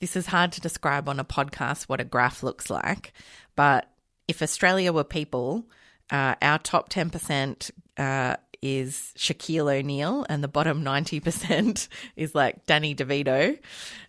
This is hard to describe on a podcast what a graph looks like, but if Australia were people, our top 10% is Shaquille O'Neal and the bottom 90% is like Danny DeVito.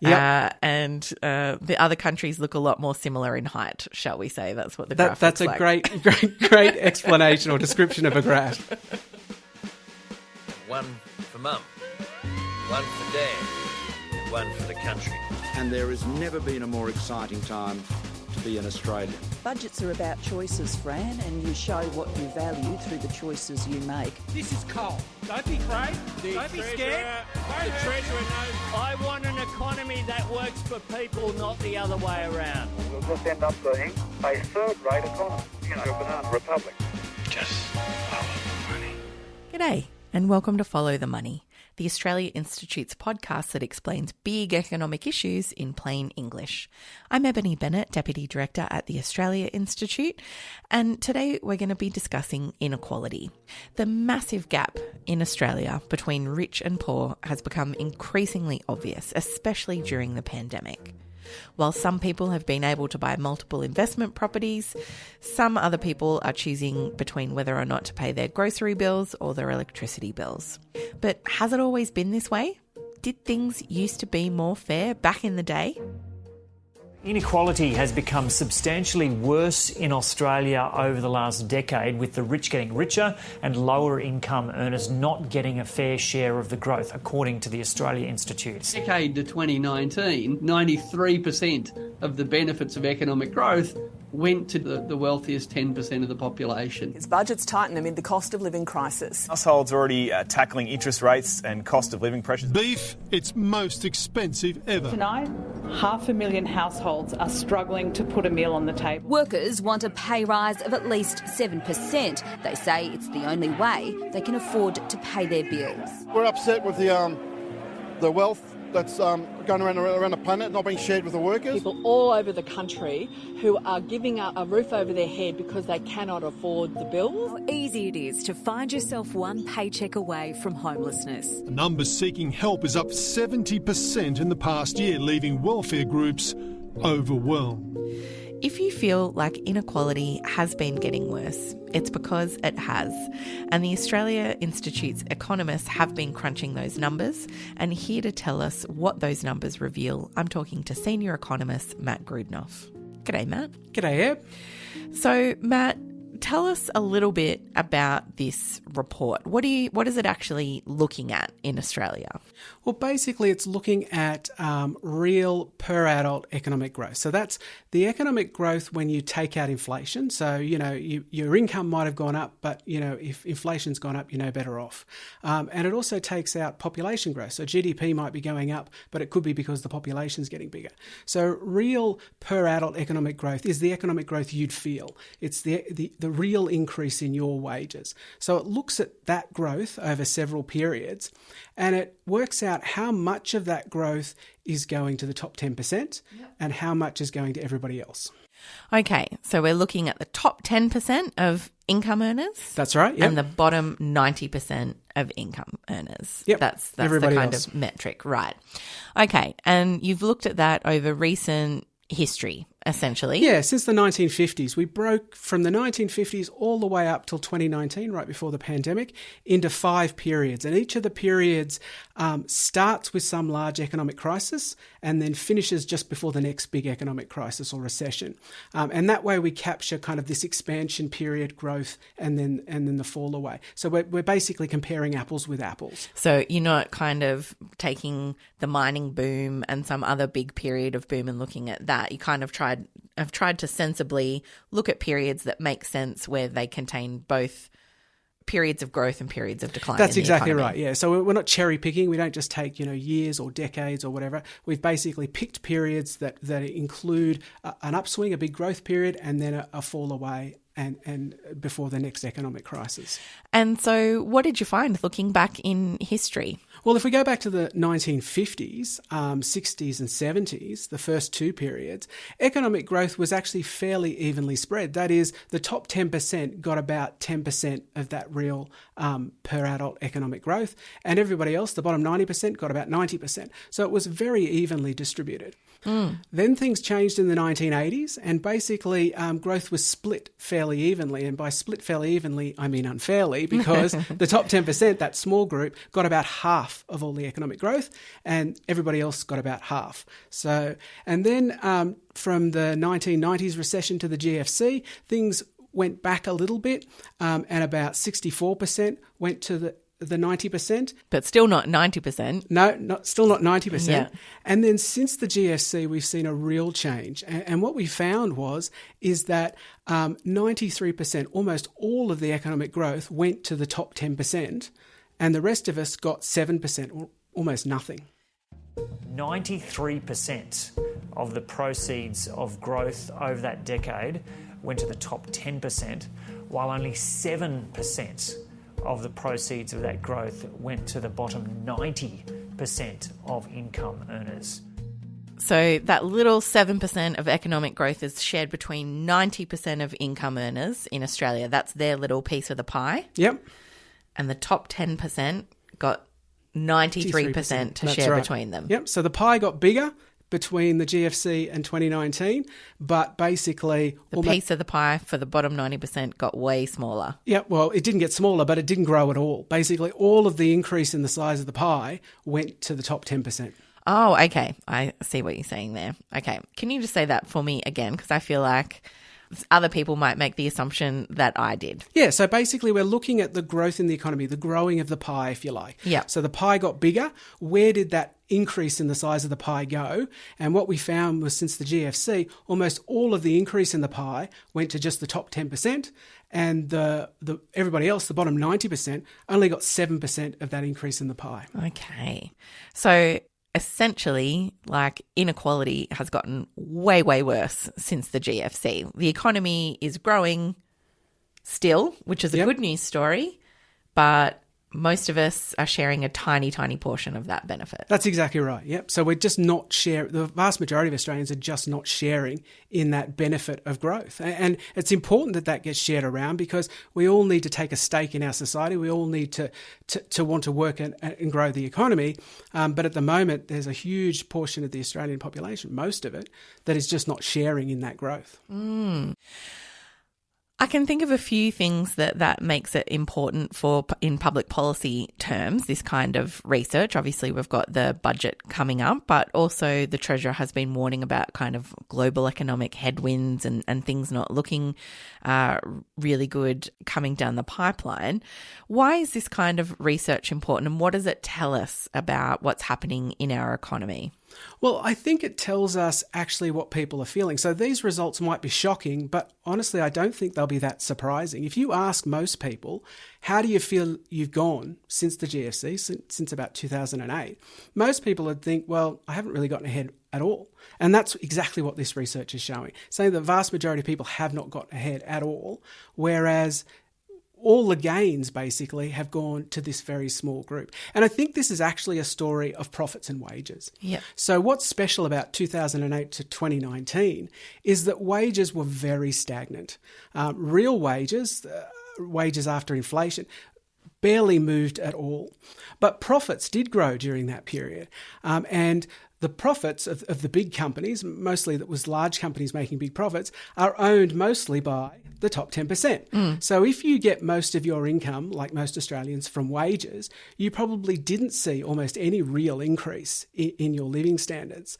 Yep. And the other countries look a lot more similar in height, shall we say. That's what the graph That's looks a like. great explanation or description of a graph. One for mum, one for dad, and one for the country. And there has never been a more exciting time to be an Australian. Budgets are about choices, Fran, and you show what you value through the choices you make. This is coal. Don't be afraid. Don't be scared. The Treasurer knows. I want an economy that works for people, not the other way around. We'll just end up being a third-rate economy, a banana republic. Just follow the money. G'day, and welcome to Follow the Money, the Australia Institute's podcast that explains big economic issues in plain English. I'm Ebony Bennett, Deputy Director at the Australia Institute, and today we're going to be discussing inequality. The massive gap in Australia between rich and poor has become increasingly obvious, especially during the pandemic. While some people have been able to buy multiple investment properties, some other people are choosing between whether or not to pay their grocery bills or their electricity bills. But has it always been this way? Did things used to be more fair back in the day? Inequality has become substantially worse in Australia over the last decade, with the rich getting richer and lower income earners not getting a fair share of the growth, according to the Australia Institute. Decade to 2019, 93% of the benefits of economic growth went to the wealthiest 10% of the population. His budget's tightened amid the cost of living crisis. Households already tackling interest rates and cost of living pressures. Beef, it's most expensive ever. Tonight, 500,000 households are struggling to put a meal on the table. Workers want a pay rise of at least 7%. They say it's the only way they can afford to pay their bills. We're upset with the wealth that's going around the planet, not being shared with the workers. People all over the country who are giving a roof over their head because they cannot afford the bills. How easy it is to find yourself one paycheck away from homelessness. The numbers seeking help is up 70% in the past year, leaving welfare groups overwhelmed. If you feel like inequality has been getting worse, it's because it has. And the Australia Institute's economists have been crunching those numbers, and here to tell us what those numbers reveal, I'm talking to senior economist Matt Grudnoff. G'day, Matt. G'day, Eb. So, Matt, tell us a little bit about this report. What is it actually looking at in Australia? Well, basically, it's looking at real per adult economic growth. So that's the economic growth when you take out inflation. So, your income might have gone up, but, if inflation's gone up, you're no better off. And it also takes out population growth. So GDP might be going up, but it could be because the population's getting bigger. So real per adult economic growth is the economic growth you'd feel. It's the real increase in your wages. So it looks at that growth over several periods, and it works out how much of that growth is going to the top 10% and how much is going to everybody else. Okay, so we're looking at the top 10% of income earners. That's right. Yep. And the bottom 90% of income earners. Yep. That's everybody the kind else. of metric, right? Okay, and you've looked at that over recent history, essentially. Yeah, since the 1950s. We broke from the 1950s all the way up till 2019, right before the pandemic, into 5 periods. And each of the periods starts with some large economic crisis and then finishes just before the next big economic crisis or recession. And that way we capture kind of this expansion period growth and then the fall away. So we're basically comparing apples with apples. So you're not kind of taking the mining boom and some other big period of boom and looking at that. You kind of have tried to sensibly look at periods that make sense where they contain both periods of growth and periods of decline. That's exactly right, yeah. So we're not cherry picking. We don't just take, years or decades or whatever. We've basically picked periods that include an upswing, a big growth period, and then a fall away and before the next economic crisis. And so what did you find looking back in history? Well, if we go back to the 1950s, 60s and 70s, the first 2 periods, economic growth was actually fairly evenly spread. That is, the top 10% got about 10% of that real per adult economic growth, and everybody else, the bottom 90%, got about 90%. So it was very evenly distributed. Then things changed in the 1980s, and basically growth was split fairly evenly. And by split fairly evenly, I mean unfairly, because the top 10%, that small group, got about half of all the economic growth, and everybody else got about half. So, and then from the 1990s recession to the GFC, things went back a little bit, and about 64% went to the 90%. But still not 90%. No, still not 90%. Yeah. And then since the GFC, we've seen a real change. And what we found is that 93%, almost all of the economic growth went to the top 10%, and the rest of us got 7%, or almost nothing. 93% of the proceeds of growth over that decade went to the top 10%, while only 7% of the proceeds of that growth went to the bottom 90% of income earners. So that little 7% of economic growth is shared between 90% of income earners in Australia. That's their little piece of the pie. Yep. And the top 10% got 93% to share between them. Yep. So the pie got bigger between the GFC and 2019, but basically the piece of the pie for the bottom 90% got way smaller. Yeah, well, it didn't get smaller, but it didn't grow at all. Basically, all of the increase in the size of the pie went to the top 10%. Oh, okay. I see what you're saying there. Okay. Can you just say that for me again? Because I feel like other people might make the assumption that I did. Yeah, so basically we're looking at the growth in the economy, the growing of the pie, if you like. Yeah. So the pie got bigger. Where did that increase in the size of the pie go? And what we found was since the GFC, almost all of the increase in the pie went to just the top 10%, and the everybody else, the bottom 90%, only got 7% of that increase in the pie. Okay. So essentially, like, inequality has gotten way, way worse since the GFC. The economy is growing still, which is a good news story, but most of us are sharing a tiny, tiny portion of that benefit. That's exactly right, yep. So we're just not sharing, the vast majority of Australians are just not sharing in that benefit of growth. And it's important that that gets shared around, because we all need to take a stake in our society. We all need to want to work and grow the economy. But at the moment, there's a huge portion of the Australian population, most of it, that is just not sharing in that growth. I can think of a few things that makes it important for in public policy terms, this kind of research. Obviously, we've got the budget coming up, but also the Treasurer has been warning about kind of global economic headwinds and things not looking really good coming down the pipeline. Why is this kind of research important, and what does it tell us about what's happening in our economy? Well, I think it tells us actually what people are feeling. So these results might be shocking, but honestly, I don't think they'll be that surprising. If you ask most people, how do you feel you've gone since the GFC, since about 2008, most people would think, well, I haven't really gotten ahead at all. And that's exactly what this research is showing, saying the vast majority of people have not got ahead at all, whereas all the gains basically have gone to this very small group. And I think this is actually a story of profits and wages. Yeah. So what's special about 2008 to 2019 is that wages were very stagnant. Real wages, wages after inflation, barely moved at all. But profits did grow during that period. And the profits of the big companies, mostly that was large companies making big profits, are owned mostly by the top 10%. So if you get most of your income, like most Australians, from wages, you probably didn't see almost any real increase in your living standards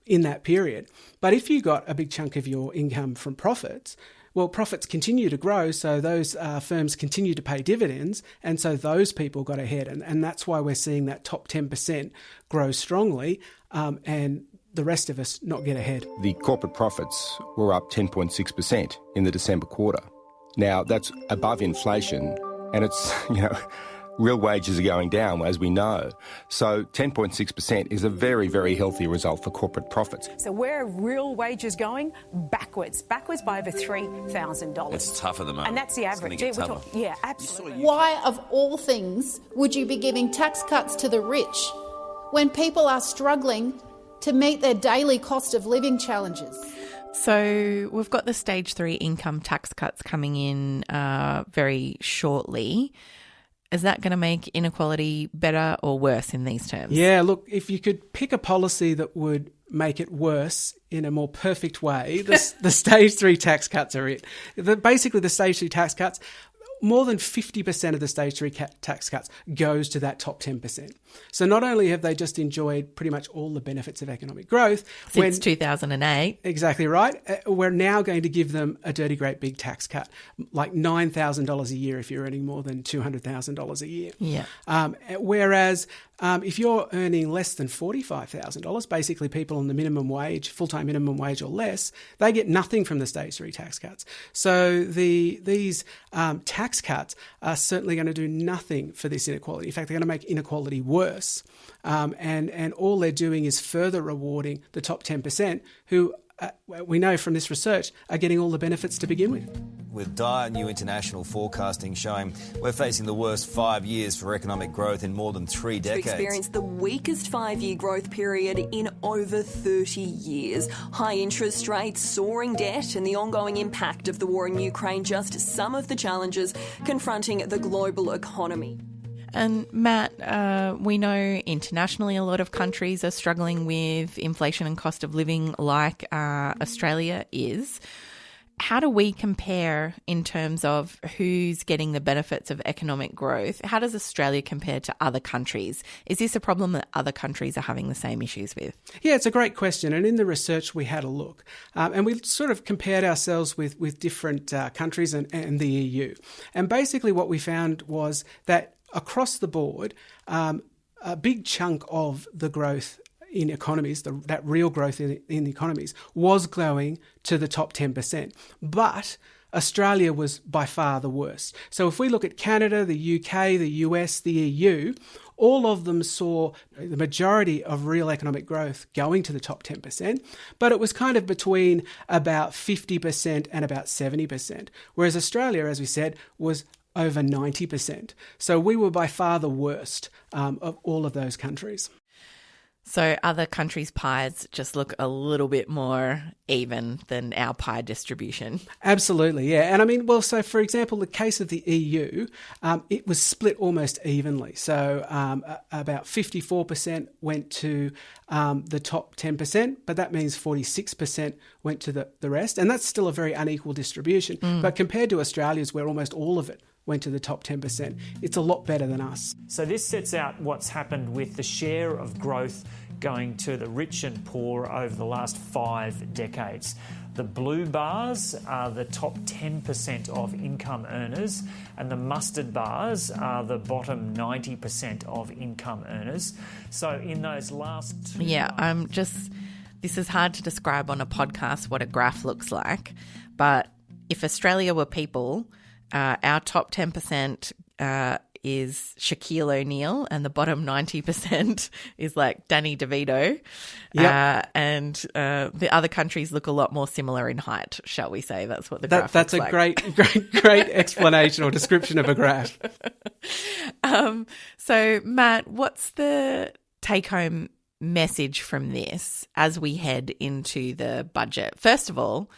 in that period. But if you got a big chunk of your income from profits, well, profits continue to grow, so those firms continue to pay dividends, and so those people got ahead. And that's why we're seeing that top 10% grow strongly and the rest of us not get ahead. The corporate profits were up 10.6% in the December quarter. Now, that's above inflation, and it's, real wages are going down, as we know. So 10.6% is a very, very healthy result for corporate profits. So where are real wages going? Backwards by over $3,000. It's tough at the moment. And that's the average. Yeah, absolutely. Why, of all things, would you be giving tax cuts to the rich when people are struggling to meet their daily cost of living challenges? So we've got the stage 3 income tax cuts coming in very shortly. Is that going to make inequality better or worse in these terms? Yeah, look, if you could pick a policy that would make it worse in a more perfect way, the stage 3 tax cuts are it. Basically, the stage 3 tax cuts, more than 50% of the stage 3 tax cuts goes to that top 10%. So not only have they just enjoyed pretty much all the benefits of economic growth since 2008, exactly right, we're now going to give them a dirty great big tax cut, like $9,000 a year if you're earning more than $200,000 a year. Yeah. Whereas if you're earning less than $45,000, basically people on the minimum wage, full-time minimum wage or less, they get nothing from the stage 3 tax cuts. So these tax cuts are certainly going to do nothing for this inequality. In fact, they're going to make inequality worse. And all they're doing is further rewarding the top 10% who, we know from this research, are getting all the benefits to begin with. With dire new international forecasting showing we're facing the worst 5 years for economic growth in more than 3 decades. To experience the weakest 5-year growth period in over 30 years. High interest rates, soaring debt and the ongoing impact of the war in Ukraine, just some of the challenges confronting the global economy. And Matt, we know internationally a lot of countries are struggling with inflation and cost of living like Australia is. How do we compare in terms of who's getting the benefits of economic growth? How does Australia compare to other countries? Is this a problem that other countries are having the same issues with? Yeah, it's a great question. And in the research, we had a look. And we sort of compared ourselves with different countries and the EU. And basically what we found was that across the board, a big chunk of the growth in economies, that real growth in economies, was going to the top 10%. But Australia was by far the worst. So if we look at Canada, the UK, the US, the EU, all of them saw the majority of real economic growth going to the top 10%, but it was kind of between about 50% and about 70%. Whereas Australia, as we said, was over 90%. So we were by far the worst of all of those countries. So other countries' pies just look a little bit more even than our pie distribution. Absolutely, yeah. And I mean, well, so for example, the case of the EU, it was split almost evenly. So about 54% went to the top 10%, but that means 46% went to the rest. And that's still a very unequal distribution. But compared to Australia's, where almost all of it went to the top 10%. It's a lot better than us. So this sets out what's happened with the share of growth going to the rich and poor over the last 5 decades. The blue bars are the top 10% of income earners, and the mustard bars are the bottom 90% of income earners. So in those last 2 this is hard to describe on a podcast what a graph looks like, but if Australia were people, our top 10% is Shaquille O'Neal, and the bottom 90% is like Danny DeVito. Yep. And the other countries look a lot more similar in height, shall we say? That's what the graph looks like. That's a great explanation or description of a graph. So, Matt, what's the take-home message from this as we head into the budget? First of all,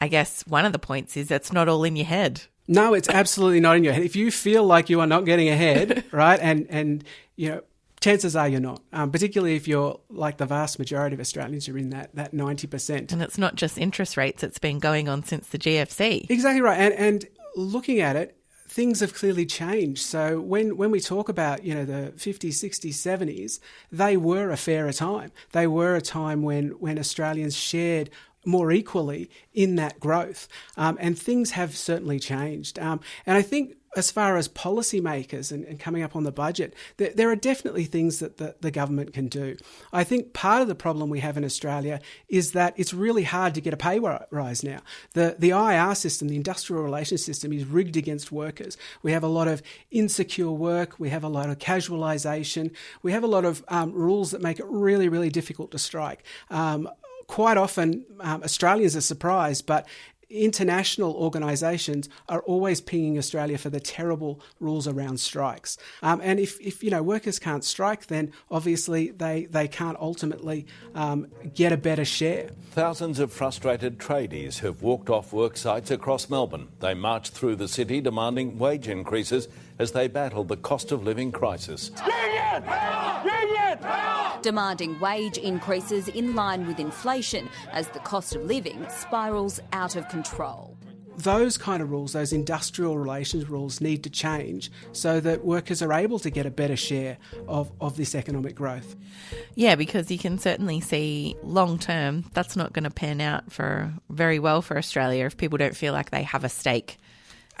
I guess one of the points is it's not all in your head. No, it's absolutely not in your head. If you feel like you are not getting ahead, right, and you know, chances are you're not, particularly if you're like the vast majority of Australians, you're in that 90%. And it's not just interest rates, it's been going on since the GFC. Exactly right. And looking at it, things have clearly changed. So when we talk about, you know, the 50s, 60s, 70s, they were a fairer time. They were a time when Australians shared more equally in that growth. And things have certainly changed. And I think as far as policymakers and coming up on the budget, there are definitely things that the government can do. I think part of the problem we have in Australia is that it's really hard to get a pay rise now. The IR system, the industrial relations system, is rigged against workers. We have a lot of insecure work. We have a lot of casualisation. We have a lot of rules that make it really, really difficult to strike. Quite often, Australians are surprised, but international organisations are always pinging Australia for the terrible rules around strikes. And if you know, workers can't strike, then obviously they can't ultimately get a better share. Thousands of frustrated tradies have walked off work sites across Melbourne. They marched through the city demanding wage increases as they battle the cost of living crisis. Union! Union! demanding wage increases in line with inflation as the cost of living spirals out of control. Those kind of rules, those industrial relations rules, need to change so that workers are able to get a better share of this economic growth. Yeah, because you can certainly see long term that's not going to pan out very well for Australia if people don't feel like they have a stake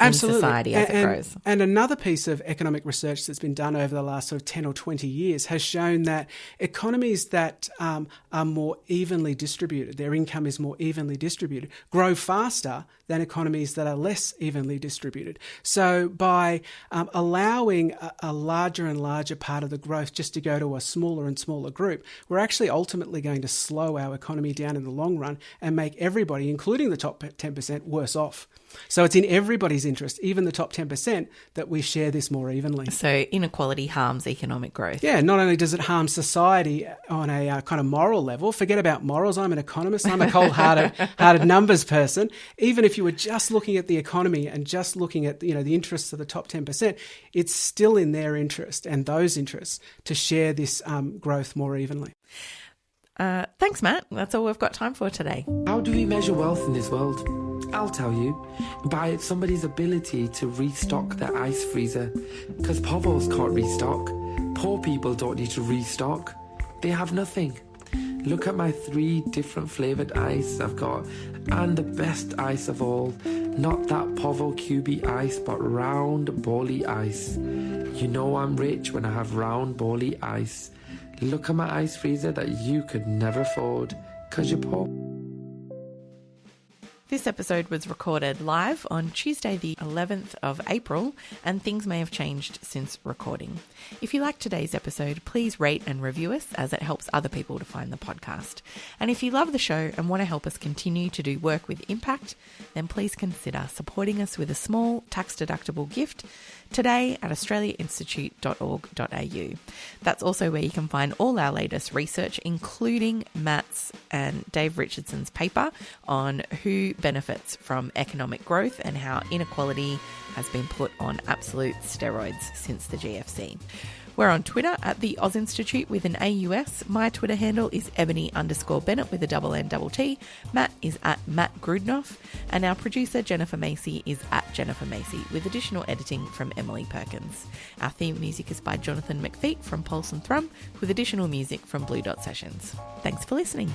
in society as it grows. And another piece of economic research that's been done over the last sort of 10 or 20 years has shown that economies that are more evenly distributed, their income is more evenly distributed, grow faster than economies that are less evenly distributed. So by allowing a larger and larger part of the growth just to go to a smaller and smaller group, we're actually ultimately going to slow our economy down in the long run and make everybody, including the top 10%, worse off. So it's in everybody's interest, even the top 10%, that we share this more evenly. So inequality harms economic growth. Yeah, not only does it harm society on a kind of moral level, forget about morals, I'm an economist, I'm a cold-hearted numbers person. Even if you were just looking at the economy and just looking at the interests of the top 10%, it's still in their interest and those interests to share this growth more evenly. Thanks, Matt. That's all we've got time for today. How do we measure wealth in this world? I'll tell you, by somebody's ability to restock their ice freezer. Because povos can't restock. Poor people don't need to restock. They have nothing. Look at my 3 different flavoured ice I've got. And the best ice of all, not that povo cubey ice, but round bally ice. You know I'm rich when I have round bally ice. Look at my ice freezer that you could never afford, because you're poor. This episode was recorded live on Tuesday the 11th of April, and things may have changed since recording. If you liked today's episode, please rate and review us, as it helps other people to find the podcast. And if you love the show and want to help us continue to do work with impact, then please consider supporting us with a small tax-deductible gift today at australiainstitute.org.au. That's also where you can find all our latest research, including Matt's and Dave Richardson's paper on who benefits from economic growth and how inequality has been put on absolute steroids since the GFC. We're on Twitter at the Oz Institute with an AUS. My Twitter handle is Ebony_Bennett with a _N_T. Matt is at Matt Grudnoff. And our producer, Jennifer Macy, is at Jennifer Macy, with additional editing from Emily Perkins. Our theme music is by Jonathan McFeet from Pulse and Thrum, with additional music from Blue Dot Sessions. Thanks for listening.